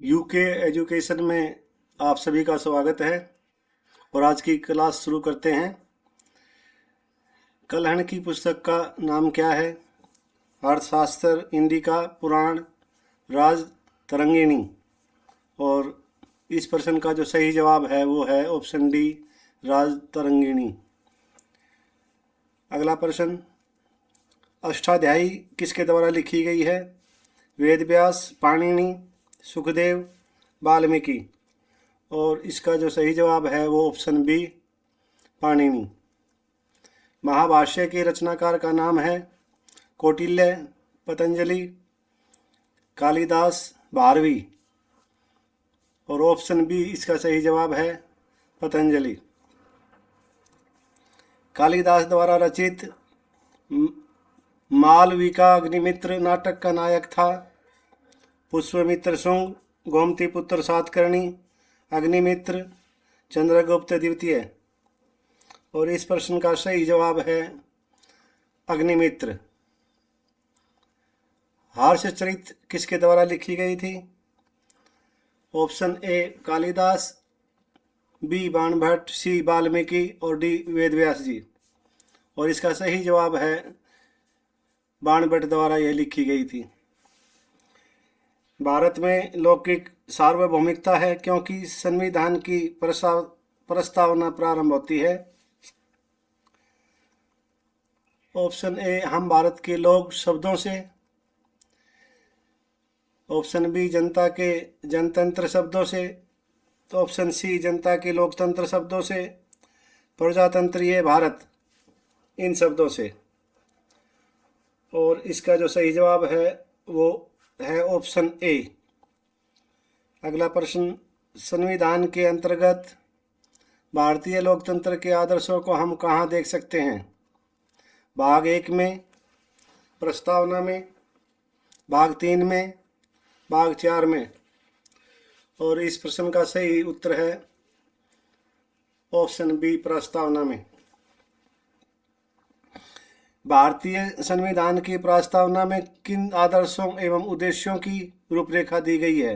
UK education में आप सभी का स्वागत है और आज की क्लास शुरू करते हैं। कलहण की पुस्तक का नाम क्या है? अर्थशास्त्र, इंडिका, पुराण, राज तरंगिणी। और इस प्रश्न का जो सही जवाब है वो है ऑप्शन डी, राज तरंगिणी। अगला प्रश्न, अष्टाध्यायी किसके द्वारा लिखी गई है? वेद व्यास, पाणिनि, सुखदेव, वाल्मीकि। और इसका जो सही जवाब है वो ऑप्शन बी, पाणिनि। महाभाष्य के रचनाकार का नाम है कौटिल्य, पतंजलि, कालिदास, भारवी। और ऑप्शन बी इसका सही जवाब है पतंजलि। कालिदास द्वारा रचित मालविका अग्निमित्र नाटक का नायक था पुष्पमित्र शुंग, गोमती पुत्र सातकर्णी, अग्निमित्र, चंद्रगुप्त द्वितीय। और इस प्रश्न का सही जवाब है अग्निमित्र। हर्षचरित किसके द्वारा लिखी गई थी? Option A Kalidas, B Banabhatta, C Valmiki और डी वेदव्यास जी। और इसका सही जवाब है बाणभट्ट द्वारा यह लिखी गई थी। भारत में लौकिक सार्वभौमिकता है क्योंकि संविधान की प्रस्तावना प्रारंभ होती है। ऑप्शन ए हम भारत के लोग शब्दों से, ऑप्शन बी जनता के जनतंत्र शब्दों से, तो ऑप्शन सी जनता के लोकतंत्र शब्दों से, प्रजातंत्रीय भारत इन शब्दों से। और इसका जो सही जवाब है वो है ऑप्शन ए। अगला प्रश्न, संविधान के अंतर्गत भारतीय लोकतंत्र के आदर्शों को हम कहाँ देख सकते हैं? भाग 1 में, प्रस्तावना में, भाग 3 में, भाग 4 में। और इस प्रश्न का सही उत्तर है ऑप्शन बी, प्रस्तावना में। भारतीय संविधान की प्रस्तावना में किन आदर्शों एवं उद्देश्यों की रूपरेखा दी गई है?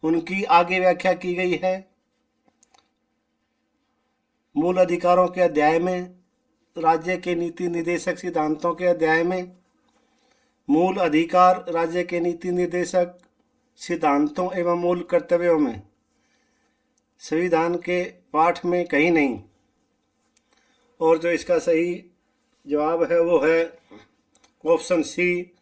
उनकी आगे व्याख्या की गई है मूल अधिकारों के अध्याय में, राज्य के नीति निर्देशक सिद्धांतों के अध्याय में, मूल अधिकार, राज्य के नीति निर्देशक सिद्धांतों एवं मूल कर्तव्यों में, संविधान के पाठ में कहीं नहीं। और जो इसका सही जवाब है वो है ऑप्शन सी,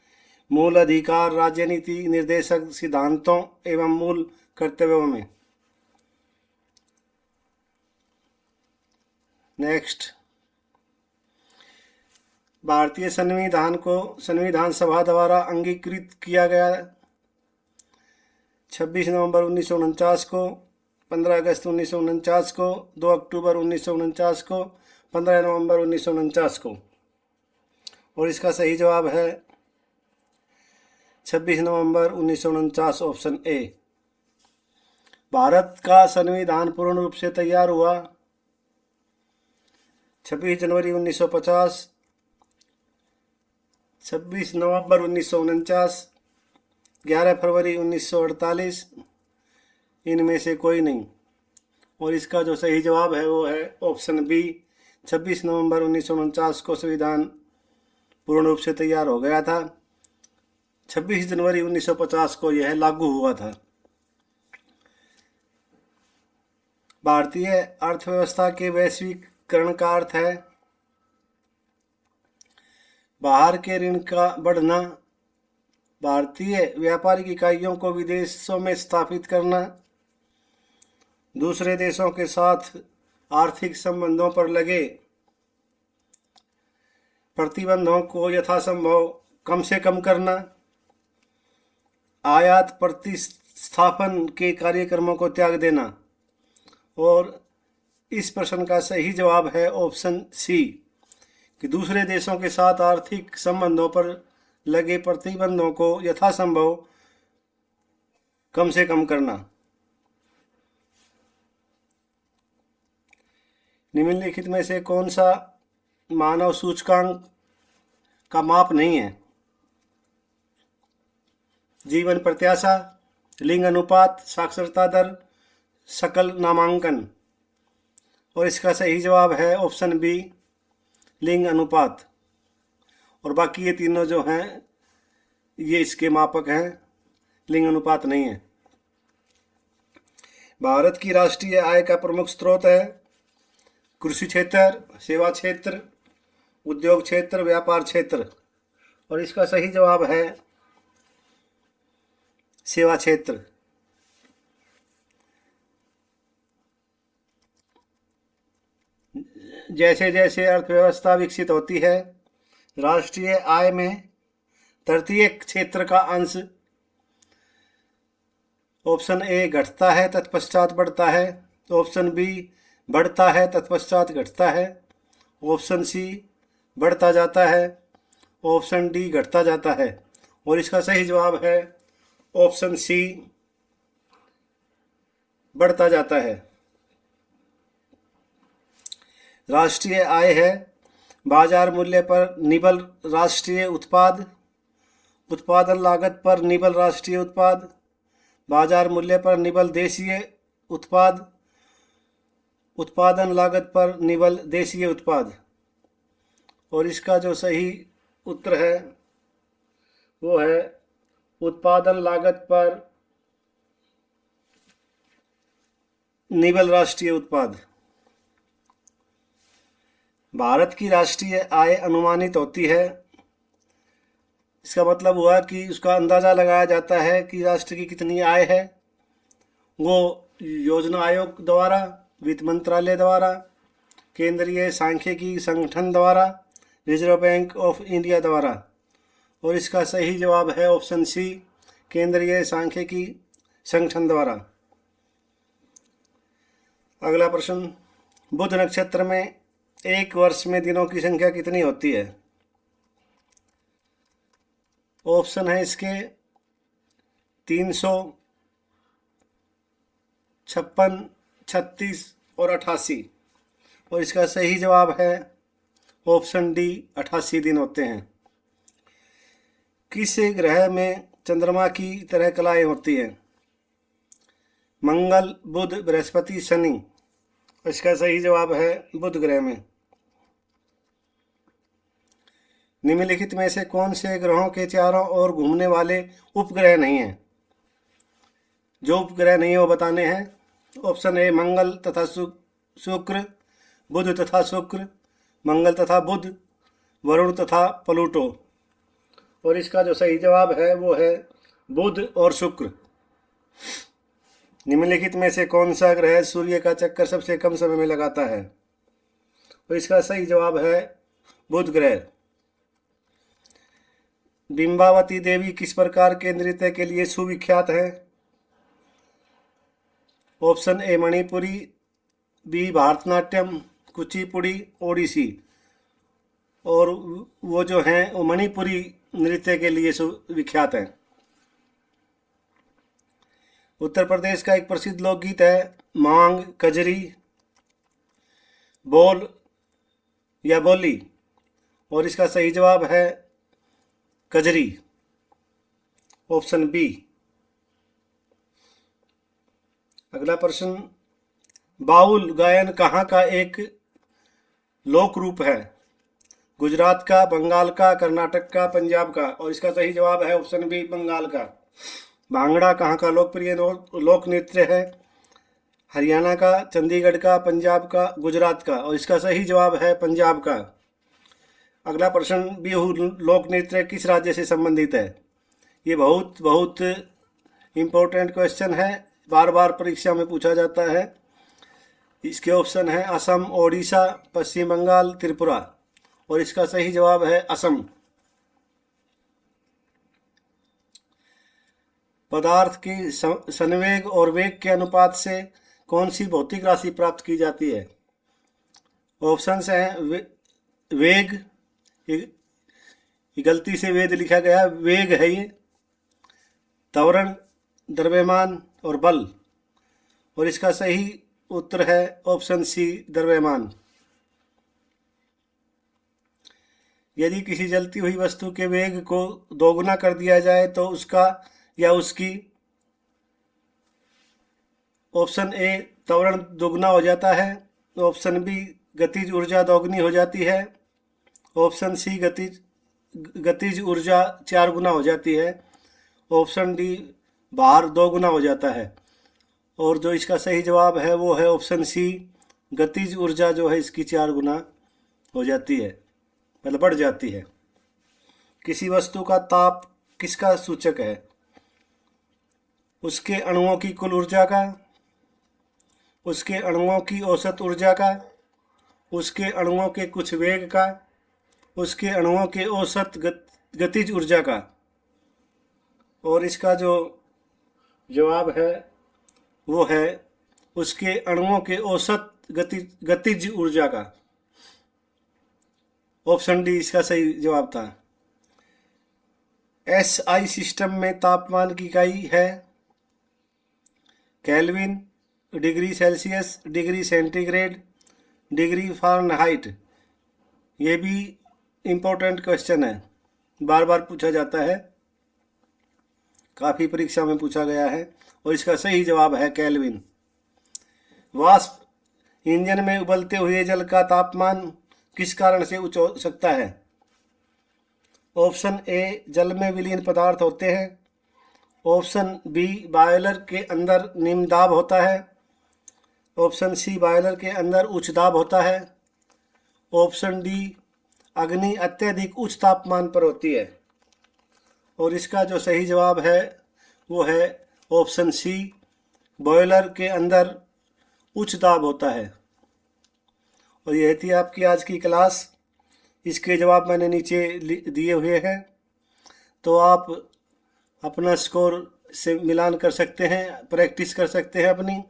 मूल अधिकार, राज्य नीति निर्देशक सिद्धांतों एवं मूल कर्तव्यों में। नेक्स्ट, भारतीय संविधान को संविधान सभा द्वारा अंगीकृत किया गया 26 नवंबर 1949 को, 15 अगस्त 1949 को, 2 अक्टूबर 1949 को, 15 नवंबर 1949 को। और इसका सही जवाब है 26 नवंबर 1949, ऑप्शन ए। भारत का संविधान पूर्ण रूप से तैयार हुआ 26 जनवरी 1950, 26 नवंबर 1949, 11 फरवरी 1948, इनमें से कोई नहीं। और इसका जो सही जवाब है वो है ऑप्शन बी, 26 नवंबर 1949 को संविधान पूर्ण रूप से तैयार हो गया था। 26 जनवरी 1950 को यह लागू हुआ था। भारतीय अर्थव्यवस्था के वैश्वीकरण का अर्थ है बाहर के ऋण का बढ़ना, भारतीय व्यापारिक इकाइयों को विदेशों में स्थापित करना, दूसरे देशों के साथ आर्थिक संबंधों पर लगे प्रतिबंधों को यथासंभव कम से कम करना, आयात प्रतिस्थापन के कार्यक्रमों को त्याग देना। और इस प्रश्न का सही जवाब है ऑप्शन सी, कि दूसरे देशों के साथ आर्थिक संबंधों पर लगे प्रतिबंधों को यथासंभव कम से कम करना। निम्नलिखित में से कौन सा मानव सूचकांक का माप नहीं है? जीवन प्रत्याशा, लिंग अनुपात, साक्षरता दर, सकल नामांकन। और इसका सही जवाब है ऑप्शन बी, लिंग अनुपात। और बाकी ये तीनों जो हैं ये इसके मापक हैं, लिंग अनुपात नहीं है। भारत की राष्ट्रीय आय का प्रमुख स्रोत है कृषि क्षेत्र, सेवा क्षेत्र, उद्योग क्षेत्र, व्यापार क्षेत्र। और इसका सही जवाब है सेवा क्षेत्र। जैसे जैसे अर्थव्यवस्था विकसित होती है, राष्ट्रीय आय में तृतीय क्षेत्र का अंश ऑप्शन ए घटता है तत्पश्चात बढ़ता है, ऑप्शन बी बढ़ता है तत्पश्चात घटता है, ऑप्शन सी बढ़ता जाता है, ऑप्शन डी घटता जाता है। और इसका सही जवाब है ऑप्शन सी, बढ़ता जाता है। राष्ट्रीय आय है बाजार मूल्य पर निबल राष्ट्रीय उत्पाद, उत्पादन लागत पर निबल राष्ट्रीय उत्पाद, बाजार मूल्य पर निबल देशीय उत्पाद, उत्पादन लागत पर निबल देशीय उत्पाद। और इसका जो सही उत्तर है वो है उत्पादन लागत पर निबल राष्ट्रीय उत्पाद। भारत की राष्ट्रीय आय अनुमानित होती है, इसका मतलब हुआ कि उसका अंदाज़ा लगाया जाता है कि राष्ट्र की कितनी आय है। वो योजना आयोग द्वारा, वित्त मंत्रालय द्वारा, केंद्रीय सांख्यिकी संगठन द्वारा, रिजर्व बैंक ऑफ इंडिया द्वारा। और इसका सही जवाब है ऑप्शन सी, केंद्रीय सांख्यिकी संगठन द्वारा। अगला प्रश्न, बुध नक्षत्र में एक वर्ष में दिनों की संख्या कितनी होती है? ऑप्शन है इसके 356, 36 और 88। और इसका सही जवाब है ऑप्शन डी, 88 दिन होते हैं। किस ग्रह में चंद्रमा की तरह कलाएं होती हैं? मंगल, बुध, बृहस्पति, शनि। इसका सही जवाब है बुध ग्रह में। निम्नलिखित में से कौन से ग्रहों के चारों ओर घूमने वाले उपग्रह नहीं हैं? जो उपग्रह नहीं है वो बताने हैं। ऑप्शन ए मंगल तथा शुक्र, बुध तथा शुक्र, मंगल तथा बुध, वरुण तथा प्लूटो। और इसका जो सही जवाब है वो है बुध और शुक्र। निम्नलिखित में से कौन सा ग्रह सूर्य का चक्कर सबसे कम समय में लगाता है? तो इसका सही जवाब है बुध ग्रह। बिंबावती देवी किस प्रकार के नृत्य के लिए सुविख्यात है? Option A Manipuri, B Bharatanatyam, Kuchipudi, Odissi. और वो जो हैं वो मणिपुरी नृत्य के लिए विख्यात हैं। उत्तर प्रदेश का एक प्रसिद्ध लोकगीत है मांग, कजरी, बोल या बोली। और इसका सही जवाब है कजरी, ऑप्शन बी। अगला प्रश्न, बाउल गायन कहाँ का एक लोक रूप है? गुजरात का, बंगाल का, कर्नाटक का, पंजाब का। और इसका सही जवाब है ऑप्शन बी, बंगाल का। भांगड़ा कहाँ का लोकप्रिय लोक नृत्य है? हरियाणा का, चंडीगढ़ का, पंजाब का, गुजरात का। और इसका सही जवाब है पंजाब का। अगला प्रश्न, बिहू लोक नृत्य किस राज्य से संबंधित है? ये बहुत बहुत इम्पोर्टेंट क्वेश्चन है, बार बार परीक्षा में पूछा जाता है। इसके ऑप्शन है असम, ओडिशा, पश्चिम बंगाल, त्रिपुरा। और इसका सही जवाब है असम। पदार्थ की संवेग और वेग के अनुपात से कौन सी भौतिक राशि प्राप्त की जाती है? ऑप्शंस हैं वेग, ये गलती से वेद लिखा गया, वेग है ये, त्वरण, द्रव्यमान और बल। और इसका सही उत्तर है ऑप्शन सी, द्रव्यमान। यदि किसी जलती हुई वस्तु के वेग को दोगुना कर दिया जाए तो उसका या उसकी ऑप्शन ए त्वरण दोगुना हो जाता है, ऑप्शन बी गतिज ऊर्जा दोगुनी हो जाती है, ऑप्शन सी गतिज ऊर्जा 4 गुना हो जाती है, ऑप्शन डी भार 2 गुना हो जाता है। और जो इसका सही जवाब है वो है ऑप्शन सी, गतिज ऊर्जा जो है इसकी 4 गुना हो जाती है, मतलब बढ़ जाती है। किसी वस्तु का ताप किसका सूचक है? उसके अणुओं की कुल ऊर्जा का, उसके अणुओं की औसत ऊर्जा का, उसके अणुओं के कुछ वेग का, उसके अणुओं के औसत गतिज ऊर्जा का। और इसका जो जवाब है वो है उसके अणुओं के औसत गतिज ऊर्जा का। ऑप्शन डी इसका सही जवाब था। एसआई सिस्टम में तापमान की इकाई है kelvin, degree Celsius, degree centigrade, degree Fahrenheit. ये भी इम्पोर्टेंट क्वेश्चन है, बार बार पूछा जाता है, काफ़ी परीक्षा में पूछा गया है। और इसका सही जवाब है केल्विन। वाष्प इंजन में उबलते हुए जल का तापमान किस कारण से उच्च हो सकता है? ऑप्शन ए जल में विलीन पदार्थ होते हैं, ऑप्शन बी बॉयलर के अंदर निम्न दाब होता है, ऑप्शन सी बॉयलर के अंदर उच्च दाब होता है, ऑप्शन डी अग्नि अत्यधिक उच्च तापमान पर होती है। और इसका जो सही जवाब है वो है ऑप्शन सी, बॉयलर के अंदर उच्च दाब होता है। और यह थी आपकी आज की क्लास। इसके जवाब मैंने नीचे दिए हुए हैं, तो आप अपना स्कोर से मिलान कर सकते हैं, प्रैक्टिस कर सकते हैं अपनी,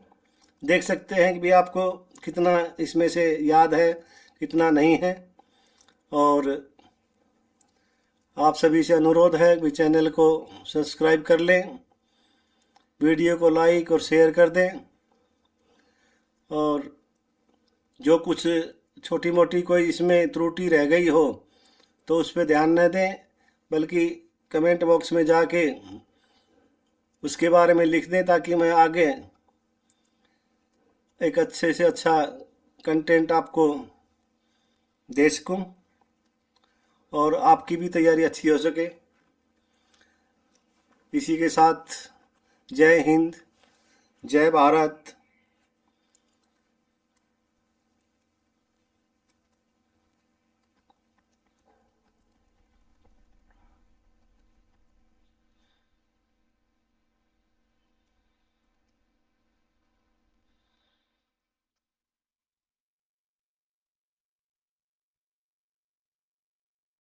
देख सकते हैं कि भी आपको कितना इसमें से याद है, कितना नहीं है। और आप सभी से अनुरोध है कि चैनल को सब्सक्राइब कर लें, वीडियो को लाइक और शेयर कर दें, और जो कुछ छोटी मोटी कोई इसमें त्रुटि रह गई हो तो उस पर ध्यान न दें, बल्कि कमेंट बॉक्स में जाके उसके बारे में लिख दें, ताकि मैं आगे एक अच्छे से अच्छा कंटेंट आपको दे सकूं और आपकी भी तैयारी अच्छी हो सके। इसी के साथ जय हिंद, जय भारत।